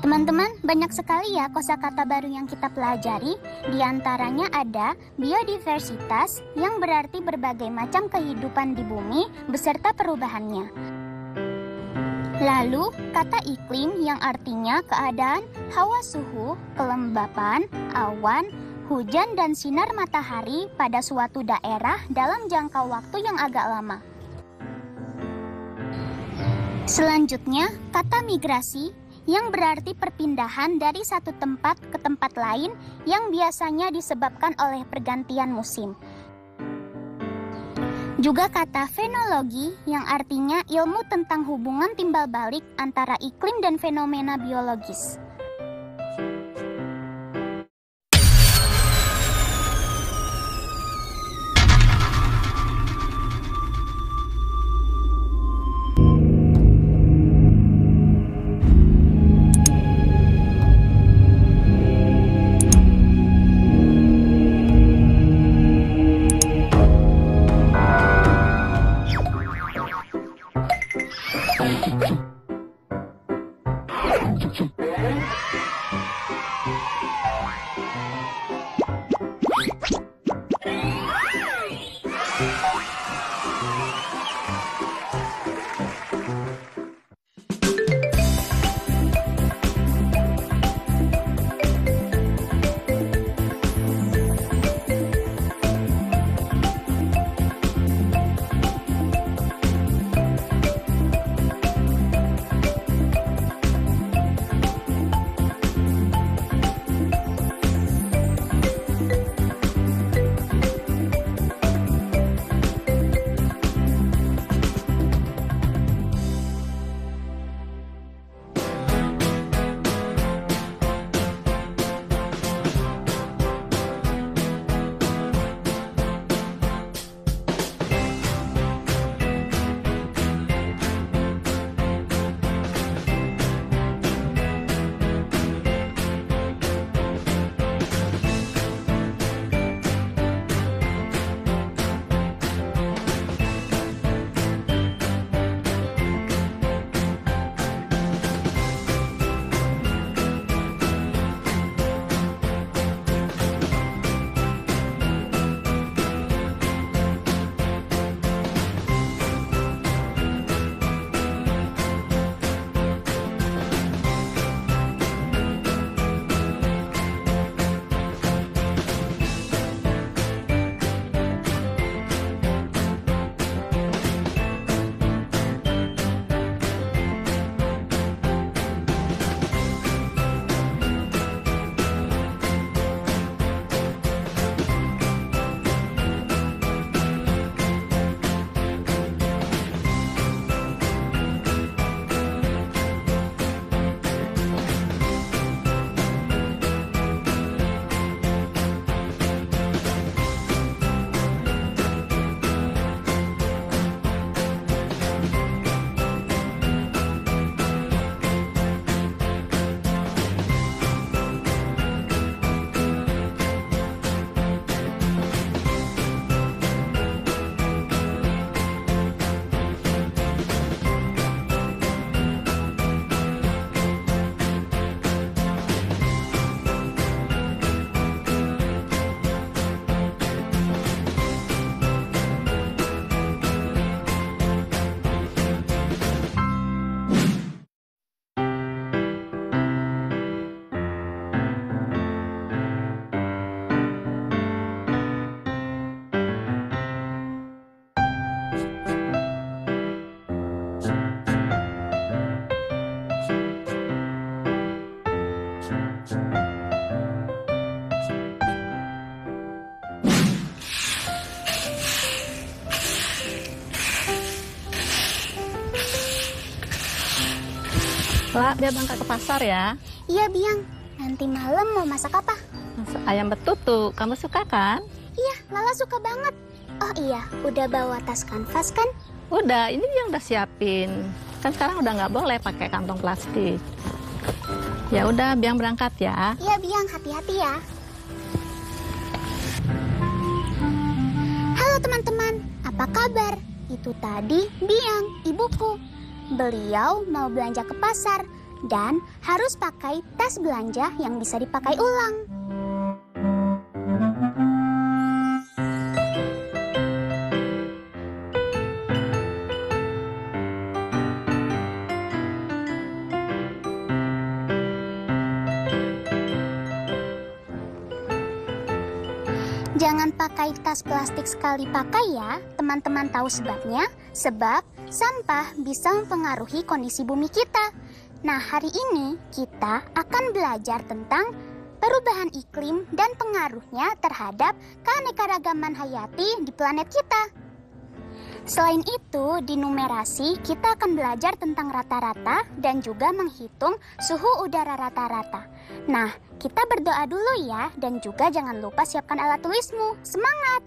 Teman-teman, banyak sekali ya kosakata baru yang kita pelajari. Di antaranya ada biodiversitas yang berarti berbagai macam kehidupan di bumi beserta perubahannya. Lalu, kata iklim yang artinya keadaan hawa suhu, kelembapan, awan, hujan dan sinar matahari pada suatu daerah dalam jangka waktu yang agak lama. Selanjutnya, kata migrasi yang berarti perpindahan dari satu tempat ke tempat lain yang biasanya disebabkan oleh pergantian musim. Juga kata fenologi yang artinya ilmu tentang hubungan timbal balik antara iklim dan fenomena biologis. Wah, biar berangkat ke pasar ya. Iya, Biang. Nanti malam mau masak apa? Masak ayam betutu. Kamu suka kan? Iya, Lala suka banget. Oh iya, udah bawa tas kanvas kan? Udah, ini yang udah siapin. Kan sekarang udah nggak boleh pakai kantong plastik. Ya udah, Biang berangkat ya. Iya, Biang, hati-hati ya. Halo teman-teman, apa kabar? Itu tadi Biang, ibuku. Beliau mau belanja ke pasar, dan harus pakai tas belanja yang bisa dipakai ulang. Jangan pakai tas plastik sekali pakai ya, teman-teman tahu sebabnya? Sebab sampah bisa mempengaruhi kondisi bumi kita. Nah, hari ini kita akan belajar tentang perubahan iklim dan pengaruhnya terhadap keanekaragaman hayati di planet kita. Selain itu, di numerasi kita akan belajar tentang rata-rata dan juga menghitung suhu udara rata-rata. Nah, kita berdoa dulu ya, dan juga jangan lupa siapkan alat tulismu. Semangat!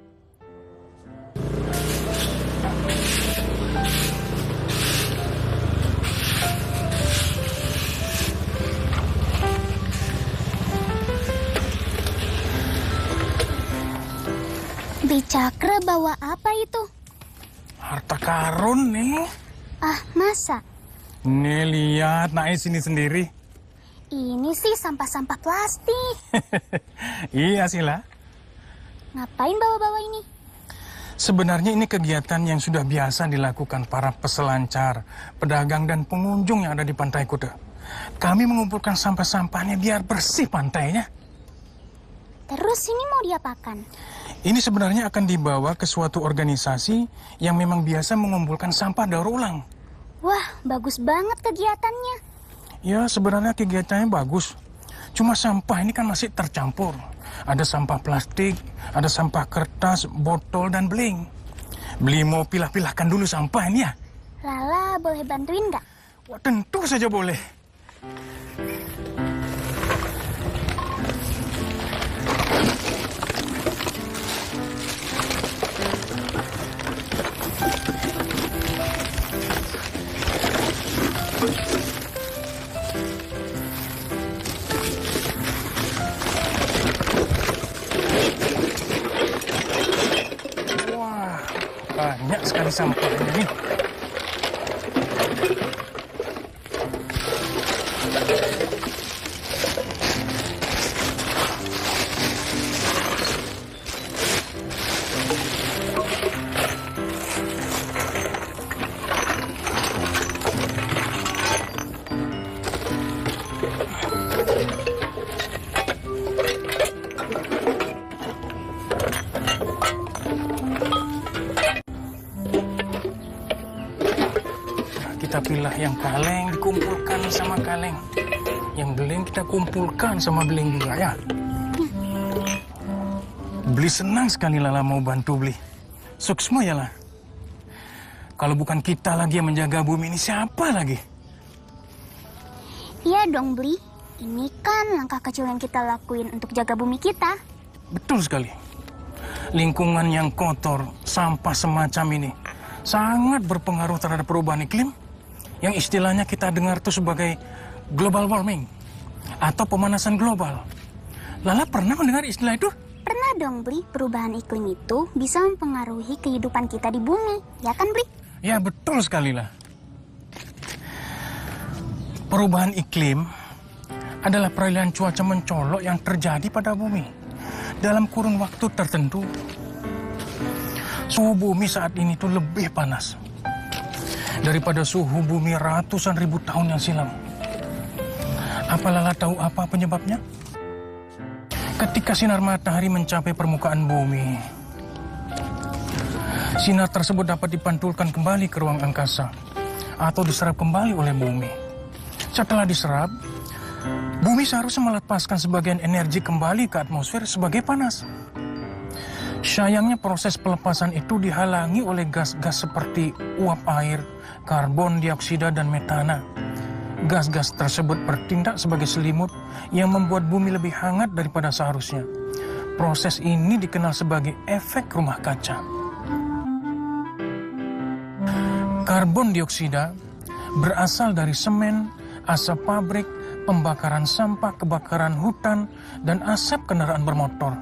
Bicakra bawa apa itu? Harta karun nih. Ah, masa? Nih lihat, naik sini sendiri. Ini sih sampah-sampah plastik. Iya Sila. Ngapain bawa-bawa ini? Sebenarnya ini kegiatan yang sudah biasa dilakukan para peselancar, pedagang dan pengunjung yang ada di Pantai Kuta. Kami mengumpulkan sampah-sampahnya biar bersih pantainya. Terus ini mau diapakan? Ini sebenarnya akan dibawa ke suatu organisasi yang memang biasa mengumpulkan sampah daur ulang. Wah, bagus banget kegiatannya. Ya, sebenarnya kegiatannya bagus. Cuma sampah ini kan masih tercampur. Ada sampah plastik, ada sampah kertas, botol, dan beling. Beli mau pilah-pilahkan dulu sampah ini ya? Lala, boleh bantuin nggak? Wah, tentu saja boleh. Banyak sekali sampahnya nih. Kita pilih yang kaleng, dikumpulkan sama kaleng. Yang beling kita kumpulkan sama beling juga ya. Beli senang sekali Lala mau bantu beli. Suksma ya lah. Kalau bukan kita lagi yang menjaga bumi ini, siapa lagi? Iya dong, Bli. Ini kan langkah kecil yang kita lakuin untuk jaga bumi kita. Betul sekali. Lingkungan yang kotor, sampah semacam ini sangat berpengaruh terhadap perubahan iklim. Yang istilahnya kita dengar itu sebagai global warming atau pemanasan global. Lala pernah mendengar istilah itu? Pernah dong, Bli. Perubahan iklim itu bisa mempengaruhi kehidupan kita di bumi. Ya kan, Bli? Ya, betul sekali lah. Perubahan iklim adalah peralihan cuaca mencolok yang terjadi pada bumi. Dalam kurun waktu tertentu, suhu bumi saat ini tuh lebih panas daripada suhu bumi ratusan ribu tahun yang silam. Apa Lala tahu apa penyebabnya? Ketika sinar matahari mencapai permukaan bumi, sinar tersebut dapat dipantulkan kembali ke ruang angkasa atau diserap kembali oleh bumi. Setelah diserap, bumi seharusnya melepaskan sebagian energi kembali ke atmosfer sebagai panas. Sayangnya proses pelepasan itu dihalangi oleh gas-gas seperti uap air, karbon dioksida, dan metana. Gas-gas tersebut bertindak sebagai selimut yang membuat bumi lebih hangat daripada seharusnya. Proses ini dikenal sebagai efek rumah kaca. Karbon dioksida berasal dari semen, asap pabrik, pembakaran sampah, kebakaran hutan, dan asap kendaraan bermotor.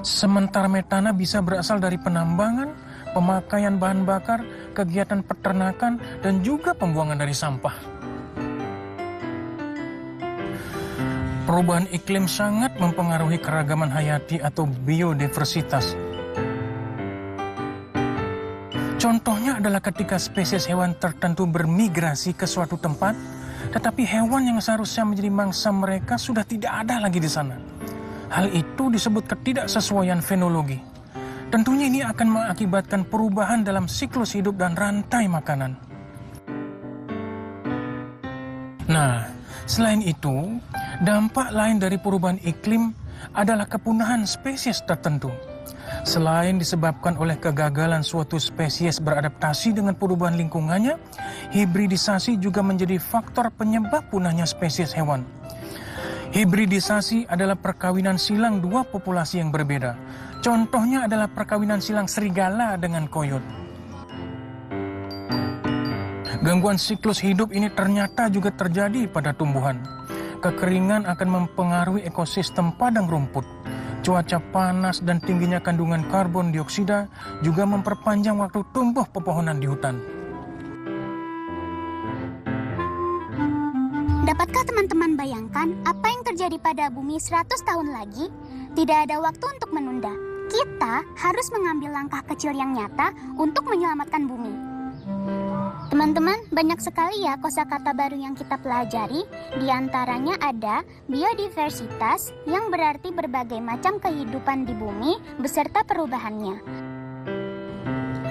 Sementara metana bisa berasal dari penambangan, pemakaian bahan bakar, kegiatan peternakan, dan juga pembuangan dari sampah. Perubahan iklim sangat mempengaruhi keragaman hayati atau biodiversitas. Contohnya adalah ketika spesies hewan tertentu bermigrasi ke suatu tempat, tetapi hewan yang seharusnya menjadi mangsa mereka sudah tidak ada lagi di sana. Hal itu disebut ketidaksesuaian fenologi. Tentunya ini akan mengakibatkan perubahan dalam siklus hidup dan rantai makanan. Nah, selain itu, dampak lain dari perubahan iklim adalah kepunahan spesies tertentu. Selain disebabkan oleh kegagalan suatu spesies beradaptasi dengan perubahan lingkungannya, hibridisasi juga menjadi faktor penyebab punahnya spesies hewan. Hibridisasi adalah perkawinan silang dua populasi yang berbeda. Contohnya adalah perkawinan silang serigala dengan koyot. Gangguan siklus hidup ini ternyata juga terjadi pada tumbuhan. Kekeringan akan mempengaruhi ekosistem padang rumput. Cuaca panas dan tingginya kandungan karbon dioksida juga memperpanjang waktu tumbuh pepohonan di hutan. Dapatkah teman-teman bayangkan apa yang terjadi pada bumi 100 tahun lagi? Tidak ada waktu untuk menunda. Kita harus mengambil langkah kecil yang nyata untuk menyelamatkan bumi. Teman-teman, banyak sekali ya kosakata baru yang kita pelajari. Di antaranya ada biodiversitas yang berarti berbagai macam kehidupan di bumi beserta perubahannya.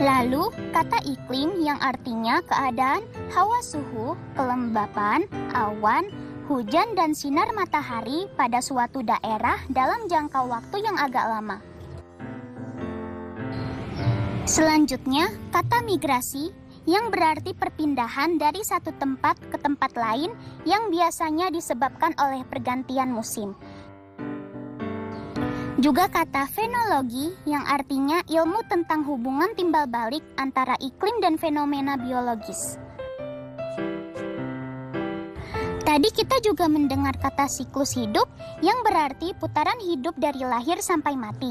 Lalu, kata iklim yang artinya keadaan hawa suhu, kelembapan, awan, hujan dan sinar matahari pada suatu daerah dalam jangka waktu yang agak lama. Selanjutnya, kata migrasi yang berarti perpindahan dari satu tempat ke tempat lain yang biasanya disebabkan oleh pergantian musim. Juga kata fenologi yang artinya ilmu tentang hubungan timbal balik antara iklim dan fenomena biologis. Tadi kita juga mendengar kata siklus hidup yang berarti putaran hidup dari lahir sampai mati.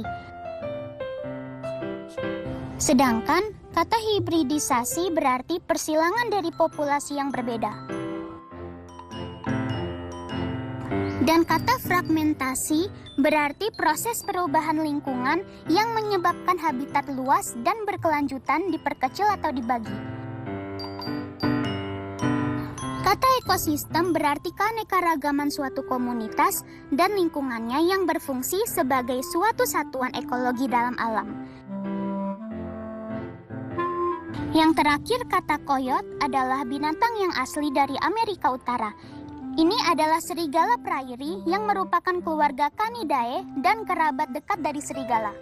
Sedangkan kata hibridisasi berarti persilangan dari populasi yang berbeda. Dan kata fragmentasi berarti proses perubahan lingkungan yang menyebabkan habitat luas dan berkelanjutan diperkecil atau dibagi. Kata ekosistem berarti keanekaragaman suatu komunitas dan lingkungannya yang berfungsi sebagai suatu satuan ekologi dalam alam. Yang terakhir, kata koyot adalah binatang yang asli dari Amerika Utara. Ini adalah serigala prairie yang merupakan keluarga Canidae dan kerabat dekat dari serigala.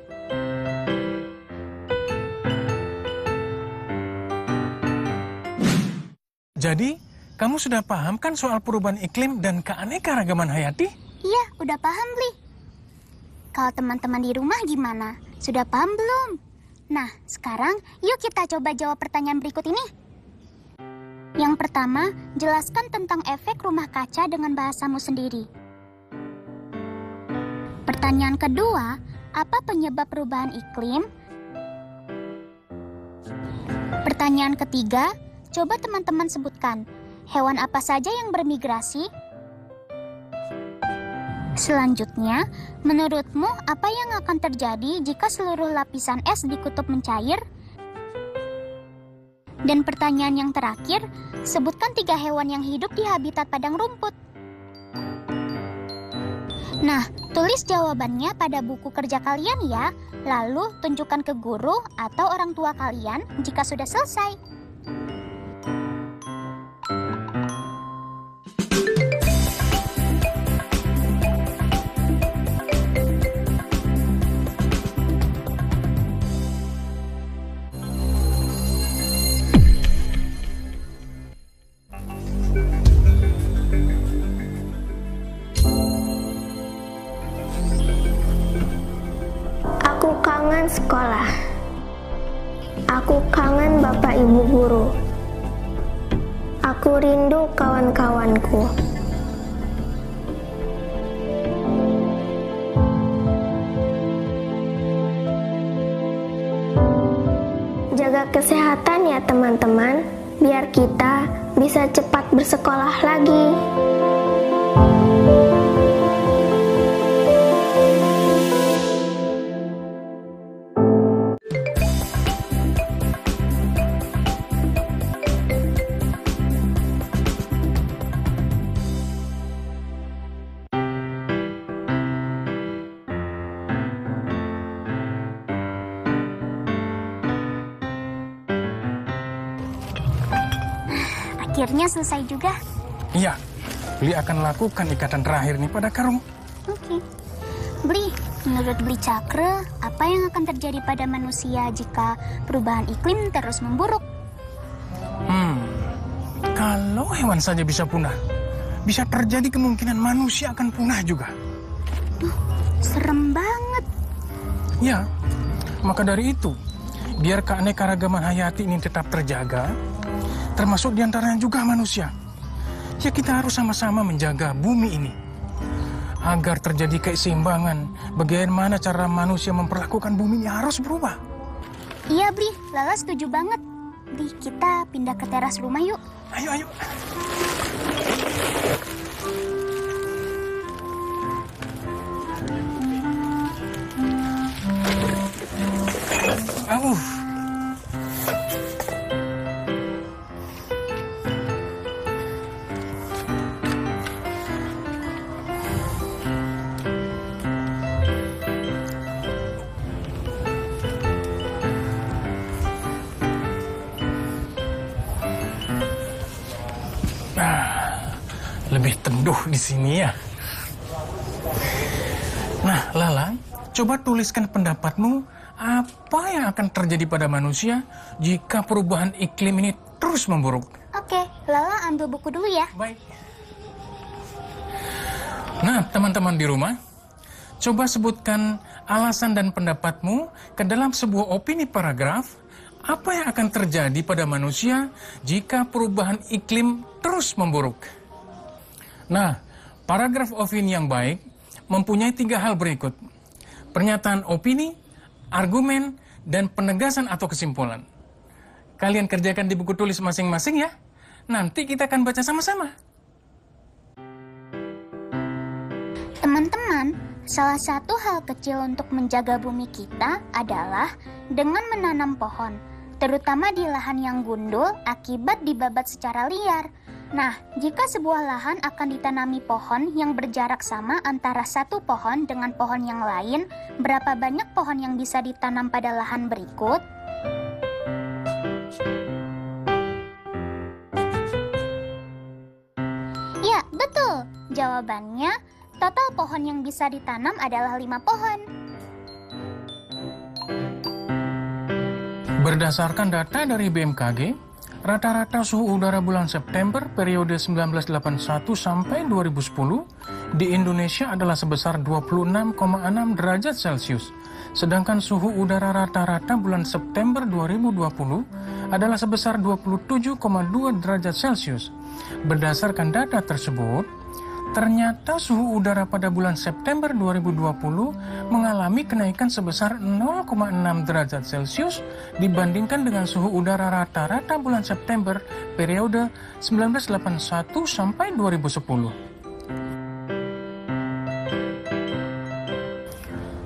Jadi, kamu sudah paham kan soal perubahan iklim dan keanekaragaman hayati? Iya, udah paham, Bli. Kalau teman-teman di rumah gimana? Sudah paham belum? Nah, sekarang yuk kita coba jawab pertanyaan berikut ini. Yang pertama, jelaskan tentang efek rumah kaca dengan bahasamu sendiri. Pertanyaan kedua, apa penyebab perubahan iklim? Pertanyaan ketiga, coba teman-teman sebutkan, hewan apa saja yang bermigrasi? Selanjutnya, menurutmu apa yang akan terjadi jika seluruh lapisan es di kutub mencair? Dan pertanyaan yang terakhir, sebutkan 3 hewan yang hidup di habitat padang rumput. Nah, tulis jawabannya pada buku kerja kalian ya, lalu tunjukkan ke guru atau orang tua kalian jika sudah selesai. Sekolah. Aku kangen Bapak Ibu guru. Aku rindu kawan-kawanku. Jaga kesehatan ya teman-teman, biar kita bisa cepat bersekolah lagi. Akhirnya selesai juga. Iya, Bli akan lakukan ikatan terakhir nih pada karung. Oke. Bli, menurut Bli Cakra, apa yang akan terjadi pada manusia jika perubahan iklim terus memburuk? Kalau hewan saja bisa punah, bisa terjadi kemungkinan manusia akan punah juga. Serem banget. Ya, maka dari itu, biar keanekaragaman hayati ini tetap terjaga, termasuk diantaranya juga manusia. Ya kita harus sama-sama menjaga bumi ini. Agar terjadi keseimbangan, bagaimana cara manusia memperlakukan bumi ini harus berubah. Iya, Bli. Lala setuju banget. Bli, kita pindah ke teras rumah yuk. Ayo, ayo. Lebih teduh di sini ya. Nah, Lala, coba tuliskan pendapatmu apa yang akan terjadi pada manusia jika perubahan iklim ini terus memburuk. Oke, Lala ambil buku dulu ya. Baik. Nah, teman-teman di rumah, coba sebutkan alasan dan pendapatmu ke dalam sebuah opini paragraf. Apa yang akan terjadi pada manusia jika perubahan iklim terus memburuk? Nah, paragraf opini yang baik mempunyai 3 hal berikut. Pernyataan opini, argumen, dan penegasan atau kesimpulan. Kalian kerjakan di buku tulis masing-masing ya. Nanti kita akan baca sama-sama. Teman-teman, salah satu hal kecil untuk menjaga bumi kita adalah dengan menanam pohon, terutama di lahan yang gundul akibat dibabat secara liar. Nah, jika sebuah lahan akan ditanami pohon yang berjarak sama antara satu pohon dengan pohon yang lain, berapa banyak pohon yang bisa ditanam pada lahan berikut? Ya, betul. Jawabannya, total pohon yang bisa ditanam adalah 5 pohon. Berdasarkan data dari BMKG, rata-rata suhu udara bulan September periode 1981 sampai 2010 di Indonesia adalah sebesar 26,6 derajat Celcius. Sedangkan suhu udara rata-rata bulan September 2020 adalah sebesar 27,2 derajat Celcius. Berdasarkan data tersebut, ternyata suhu udara pada bulan September 2020 mengalami kenaikan sebesar 0,6 derajat Celcius dibandingkan dengan suhu udara rata-rata bulan September periode 1981 sampai 2010.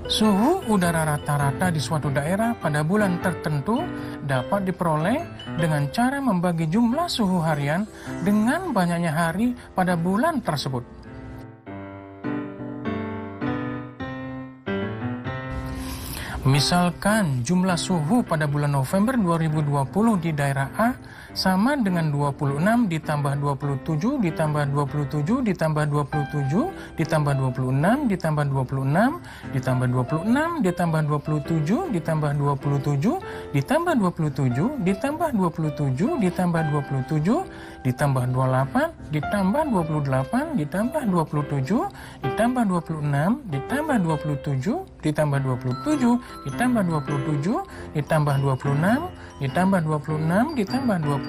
Suhu udara rata-rata di suatu daerah pada bulan tertentu dapat diperoleh dengan cara membagi jumlah suhu harian dengan banyaknya hari pada bulan tersebut. Misalkan jumlah suhu pada bulan November 2020 di daerah A sama dengan 26 ditambah 27 ditambah 27 ditambah 27 ditambah 26 ditambah 26 ditambah 26 ditambah 27 ditambah 27 ditambah 27 ditambah 27 ditambah 27 ditambah 28 ditambah 28 ditambah 27 ditambah 26 ditambah 27 ditambah 27 ditambah 27 ditambah 26 ditambah 26 ditambah 27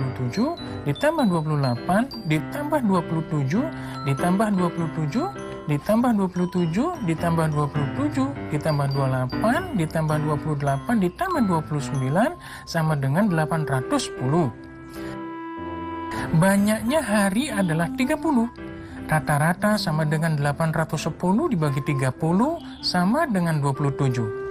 ditambah 28 ditambah 27 ditambah 27 ditambah 27 ditambah 27 ditambah 28 ditambah 28 ditambah 29 sama dengan 810. Banyaknya hari adalah 30. Rata-rata sama dengan 810 dibagi 30 sama dengan 27.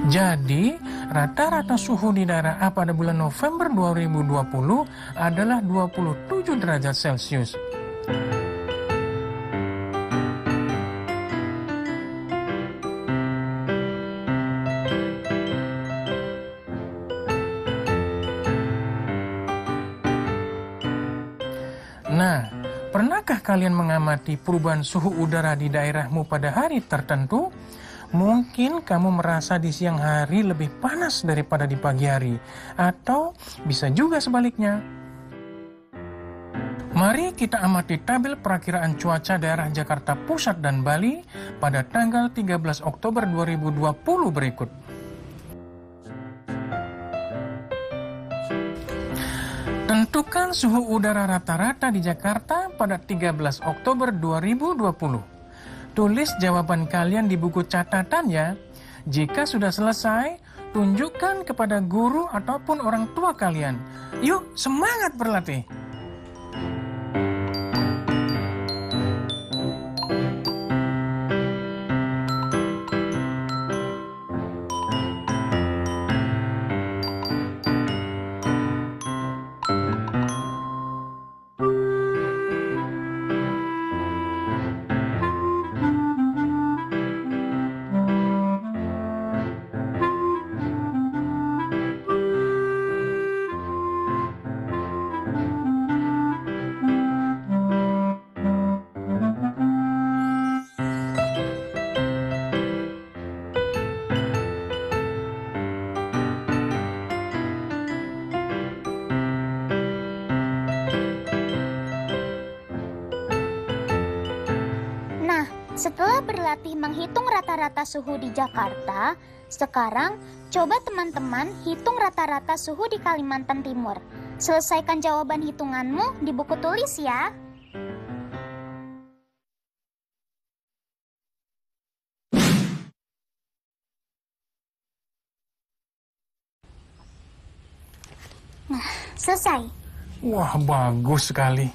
Jadi, rata-rata suhu di daerah A pada bulan November 2020 adalah 27 derajat Celcius. Pernahkah kalian mengamati perubahan suhu udara di daerahmu pada hari tertentu? Mungkin kamu merasa di siang hari lebih panas daripada di pagi hari, atau bisa juga sebaliknya. Mari kita amati tabel perakiraan cuaca daerah Jakarta Pusat dan Bali pada tanggal 13 Oktober 2020 berikut. Tentukan suhu udara rata-rata di Jakarta pada 13 Oktober 2020. Tulis jawaban kalian di buku catatan ya. Jika sudah selesai, tunjukkan kepada guru ataupun orang tua kalian. Yuk, semangat berlatih! Setelah berlatih menghitung rata-rata suhu di Jakarta, sekarang coba teman-teman hitung rata-rata suhu di Kalimantan Timur. Selesaikan jawaban hitunganmu di buku tulis ya. Nah, selesai. Wah, bagus sekali.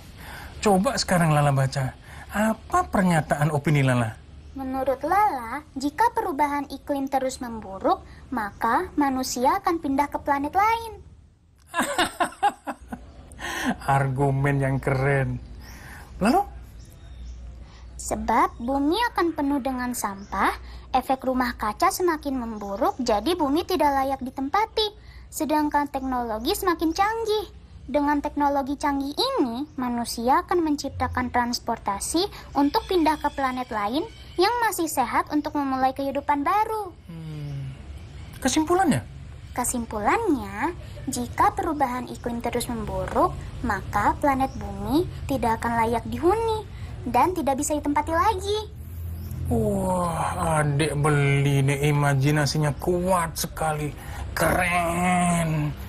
Coba sekarang Lala baca. Apa pernyataan opini Lala? Menurut Lala, jika perubahan iklim terus memburuk, maka manusia akan pindah ke planet lain. Argumen yang keren. Lalu? Sebab bumi akan penuh dengan sampah, efek rumah kaca semakin memburuk, jadi bumi tidak layak ditempati. Sedangkan teknologi semakin canggih. Dengan teknologi canggih ini, manusia akan menciptakan transportasi untuk pindah ke planet lain yang masih sehat untuk memulai kehidupan baru. Kesimpulannya? Kesimpulannya, jika perubahan iklim terus memburuk, maka planet bumi tidak akan layak dihuni dan tidak bisa ditempati lagi. Wah, adik beli nih, imajinasinya kuat sekali. Keren.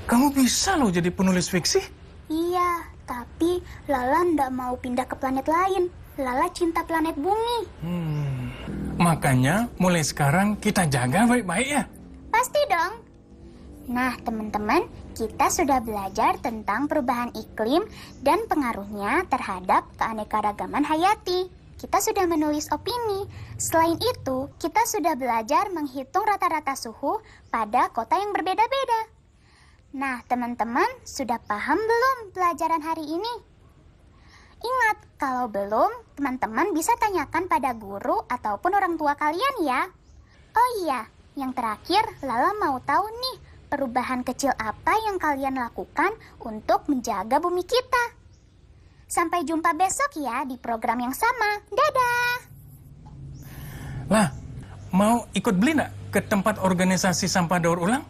Kamu bisa loh jadi penulis fiksi? Iya, tapi Lala ndak mau pindah ke planet lain. Lala cinta planet bumi. Makanya mulai sekarang kita jaga baik-baik ya? Pasti dong. Nah, teman-teman, kita sudah belajar tentang perubahan iklim dan pengaruhnya terhadap keanekaragaman hayati. Kita sudah menulis opini. Selain itu, kita sudah belajar menghitung rata-rata suhu pada kota yang berbeda-beda. Nah, teman-teman, sudah paham belum pelajaran hari ini? Ingat, kalau belum, teman-teman bisa tanyakan pada guru ataupun orang tua kalian ya. Oh iya, yang terakhir, Lala mau tahu nih, perubahan kecil apa yang kalian lakukan untuk menjaga bumi kita. Sampai jumpa besok ya di program yang sama. Dadah! Lah, mau ikut beli nggak ke tempat organisasi sampah daur ulang?